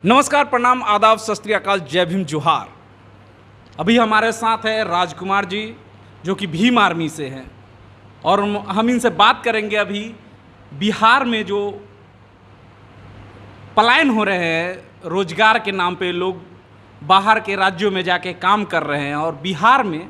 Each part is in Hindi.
नमस्कार, प्रणाम, आदाब, सत श्री अकाल, जय भीम, जोहार। अभी हमारे साथ है राजकुमार जी जो कि भीम आर्मी से हैं और हम इनसे बात करेंगे अभी बिहार में जो पलायन हो रहे हैं रोजगार के नाम पे, लोग बाहर के राज्यों में जाके काम कर रहे हैं और बिहार में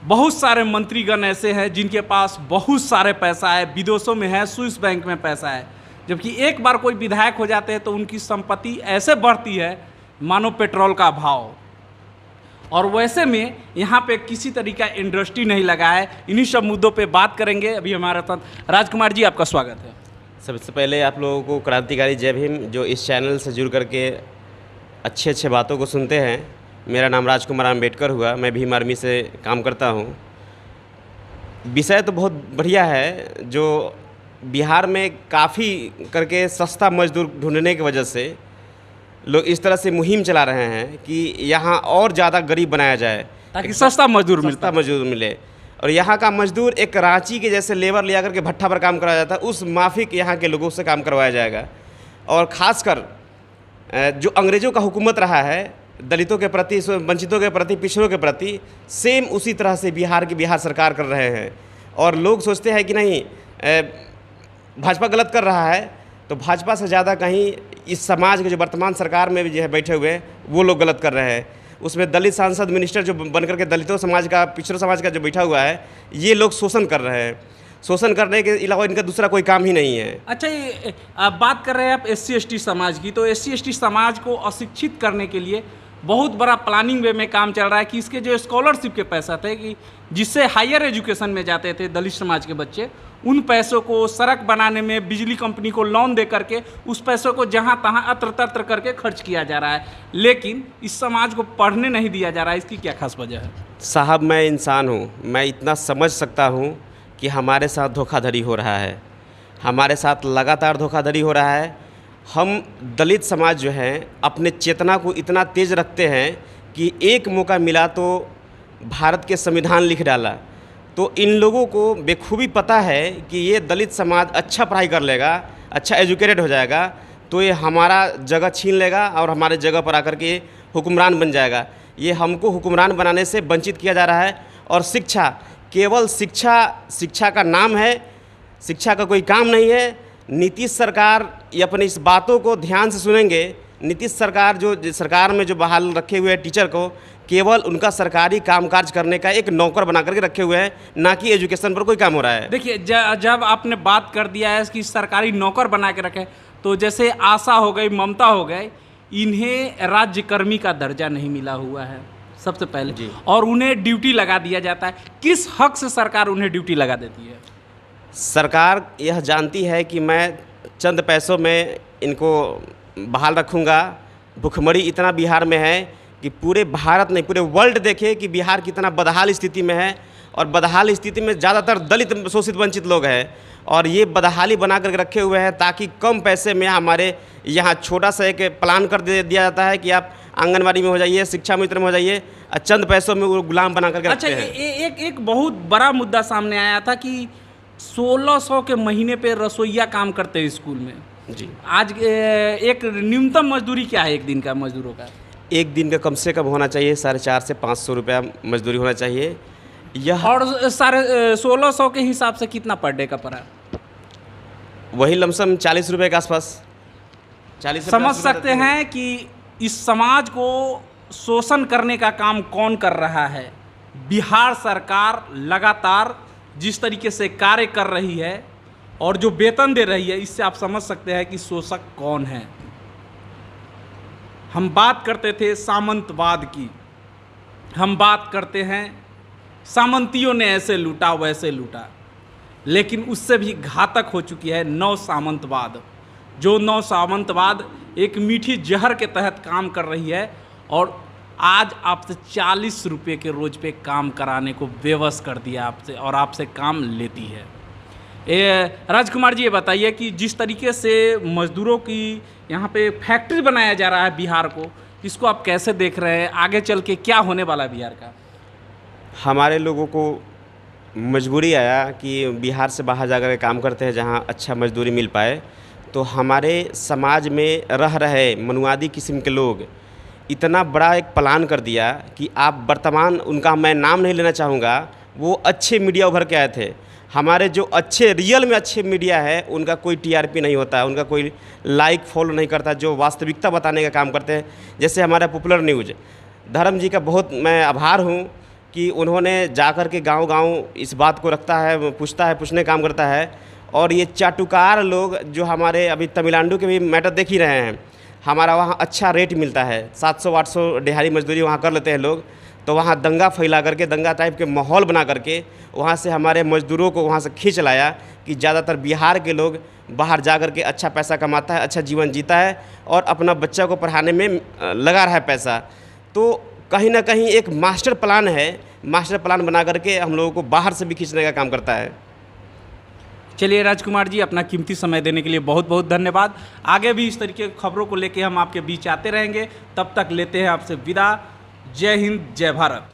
बहुत सारे मंत्रीगण ऐसे हैं जिनके पास बहुत सारे पैसा है, विदेशों में है, स्विस बैंक में पैसा है, जबकि एक बार कोई विधायक हो जाते हैं तो उनकी संपत्ति ऐसे बढ़ती है मानो पेट्रोल का भाव। और वैसे में यहाँ पे किसी तरीका इंडस्ट्री नहीं लगा है। इन्हीं सब मुद्दों पे बात करेंगे। अभी हमारे साथ राजकुमार जी, आपका स्वागत है। सबसे पहले आप लोगों को क्रांतिकारी जय भीम, जो इस चैनल से जुड़ करके अच्छे बातों को सुनते हैं। मेरा नाम राजकुमार अम्बेडकर हुआ, मैं भीम आर्मी से काम करता हूँ। विषय तो बहुत बढ़िया है। जो बिहार में काफ़ी करके सस्ता मजदूर ढूंढने की वजह से लोग इस तरह से मुहिम चला रहे हैं कि यहाँ और ज़्यादा गरीब बनाया जाए ताकि सस्ता मजदूर मिले। और यहाँ का मजदूर एक रांची के जैसे लेबर लिया करके भट्ठा पर काम कराया जाता है, उस माफिक यहाँ के लोगों से काम करवाया जाएगा। और ख़ासकर जो अंग्रेज़ों का हुकूमत रहा है दलितों के प्रति, वंचितों के प्रति, पिछड़ों के प्रति, सेम उसी तरह से बिहार सरकार कर रहे हैं। और लोग सोचते हैं कि नहीं, भाजपा गलत कर रहा है, तो भाजपा से ज़्यादा कहीं इस समाज के जो वर्तमान सरकार में भी जो है बैठे हुए हैं वो लोग गलत कर रहे हैं। उसमें दलित सांसद मिनिस्टर जो बन करके दलितों समाज का, पिछड़ों समाज का जो बैठा हुआ है, ये लोग शोषण कर रहे हैं। शोषण करने के अलावा इनका दूसरा कोई काम ही नहीं है। अच्छा, ये आप बात कर रहे हैं आप SC/ST समाज की, तो SC/ST समाज को अशिक्षित करने के लिए बहुत बड़ा प्लानिंग वे में काम चल रहा है कि इसके जो स्कॉलरशिप के पैसा थे कि जिससे हायर एजुकेशन में जाते थे दलित समाज के बच्चे, उन पैसों को सड़क बनाने में, बिजली कंपनी को लोन दे करके उस पैसों को जहां तहां अत्र तत्र करके खर्च किया जा रहा है, लेकिन इस समाज को पढ़ने नहीं दिया जा रहा है। इसकी क्या खास वजह है? साहब, मैं इंसान हूँ, मैं इतना समझ सकता हूँ कि हमारे साथ धोखाधड़ी हो रहा है। हमारे साथ लगातार धोखाधड़ी हो रहा है। हम दलित समाज जो है अपने चेतना को इतना तेज़ रखते हैं कि एक मौका मिला तो भारत के संविधान लिख डाला। तो इन लोगों को बेखूबी पता है कि ये दलित समाज अच्छा पढ़ाई कर लेगा, अच्छा एजुकेटेड हो जाएगा, तो ये हमारा जगह छीन लेगा और हमारे जगह पर आकर के हुक्मरान बन जाएगा। ये हमको हुक्मरान बनाने से वंचित किया जा रहा है। और शिक्षा, केवल शिक्षा का नाम है, शिक्षा का कोई काम नहीं है। नीतीश सरकार ये अपनी इस बातों को ध्यान से सुनेंगे। नीतीश सरकार जो सरकार में जो बहाल रखे हुए हैं टीचर को, केवल उनका सरकारी कामकाज करने का एक नौकर बना करके रखे हुए हैं, ना कि एजुकेशन पर कोई काम हो रहा है। देखिए, जब आपने बात कर दिया है कि सरकारी नौकर बना के रखे, तो जैसे आशा हो गई, ममता हो गए, इन्हें राज्यकर्मी का दर्जा नहीं मिला हुआ है सबसे पहले जी। और उन्हें ड्यूटी लगा दिया जाता है। किस हक से सरकार उन्हें ड्यूटी लगा देती है? सरकार यह जानती है कि मैं चंद पैसों में इनको बहाल रखूँगा। भुखमरी इतना बिहार में है कि पूरे भारत नहीं, पूरे वर्ल्ड देखे कि बिहार कितना बदहाल स्थिति में है। और बदहाल स्थिति में ज़्यादातर दलित, शोषित, वंचित लोग हैं। और ये बदहाली बना कर रखे हुए हैं ताकि कम पैसे में हमारे यहाँ छोटा सा एक प्लान कर दिया जाता है कि आप आंगनबाड़ी में हो जाइए, शिक्षा मित्र में हो जाइए, और चंद पैसों में वो गुलाम बना करके रखते हैं। अच्छा, एक बहुत बड़ा मुद्दा सामने आया था कि 1600 के महीने पे रसोइया काम करते हैं स्कूल में जी। आज एक न्यूनतम मजदूरी क्या है एक दिन का मजदूरों का? एक दिन का कम से कम होना चाहिए 450 से 500 रुपया मजदूरी होना चाहिए। यह और 1600 के हिसाब से कितना पर डे का पड़ा? वही लमसम 40 रुपये के आसपास। 40 समझ सकते हैं कि इस समाज को शोषण करने का काम कौन कर रहा है। बिहार सरकार लगातार जिस तरीके से कार्य कर रही है और जो वेतन दे रही है, इससे आप समझ सकते हैं कि शोषक कौन है। हम बात करते थे सामंतवाद की, हम बात करते हैं सामंतियों ने ऐसे लूटा वैसे लूटा, लेकिन उससे भी घातक हो चुकी है नव सामंतवाद। जो नव सामंतवाद एक मीठी जहर के तहत काम कर रही है और आज आपसे 40 रुपये के रोज पे काम कराने को बेवश कर दिया आपसे, और आपसे काम लेती है। राजकुमार जी, ये बताइए कि जिस तरीके से मजदूरों की यहाँ पे फैक्ट्री बनाया जा रहा है बिहार को, इसको आप कैसे देख रहे हैं? आगे चल के क्या होने वाला है बिहार का? हमारे लोगों को मजबूरी आया कि बिहार से बाहर जाकर काम करते हैं जहाँ अच्छा मजदूरी मिल पाए, तो हमारे समाज में रह रहे मनुवादी किस्म के लोग इतना बड़ा एक प्लान कर दिया कि आप वर्तमान उनका मैं नाम नहीं लेना चाहूँगा, वो अच्छे मीडिया उभर के आए थे। हमारे जो अच्छे रियल में अच्छे मीडिया है उनका कोई टीआरपी नहीं होता है, उनका कोई लाइक फॉलो नहीं करता, जो वास्तविकता बताने का काम करते हैं। जैसे हमारा पॉपुलर न्यूज़, धर्म जी का बहुत मैं आभार हूँ कि उन्होंने जाकर के गांव-गांव इस बात को रखता है, पूछने का काम करता है। और ये चाटुकार लोग जो हमारे अभी तमिलनाडु के भी मैटर देख ही रहे हैं, हमारा वहाँ अच्छा रेट मिलता है, 700-800 दिहाड़ी मजदूरी वहाँ कर लेते हैं लोग। तो वहाँ दंगा फैला करके, दंगा टाइप के माहौल बना करके वहाँ से हमारे मजदूरों को वहाँ से खींच लाया कि ज़्यादातर बिहार के लोग बाहर जा कर के अच्छा पैसा कमाता है, अच्छा जीवन जीता है और अपना बच्चा को पढ़ाने में लगा रहा है पैसा। तो कहीं ना कहीं एक मास्टर प्लान है, मास्टर प्लान बना करके हम लोगों को बाहर से भी खींचने का काम करता है। चलिए राजकुमार जी, अपना कीमती समय देने के लिए बहुत बहुत धन्यवाद। आगे भी इस तरीके की खबरों को लेके हम आपके बीच आते रहेंगे। तब तक लेते हैं आपसे विदा। जय हिंद, जय भारत।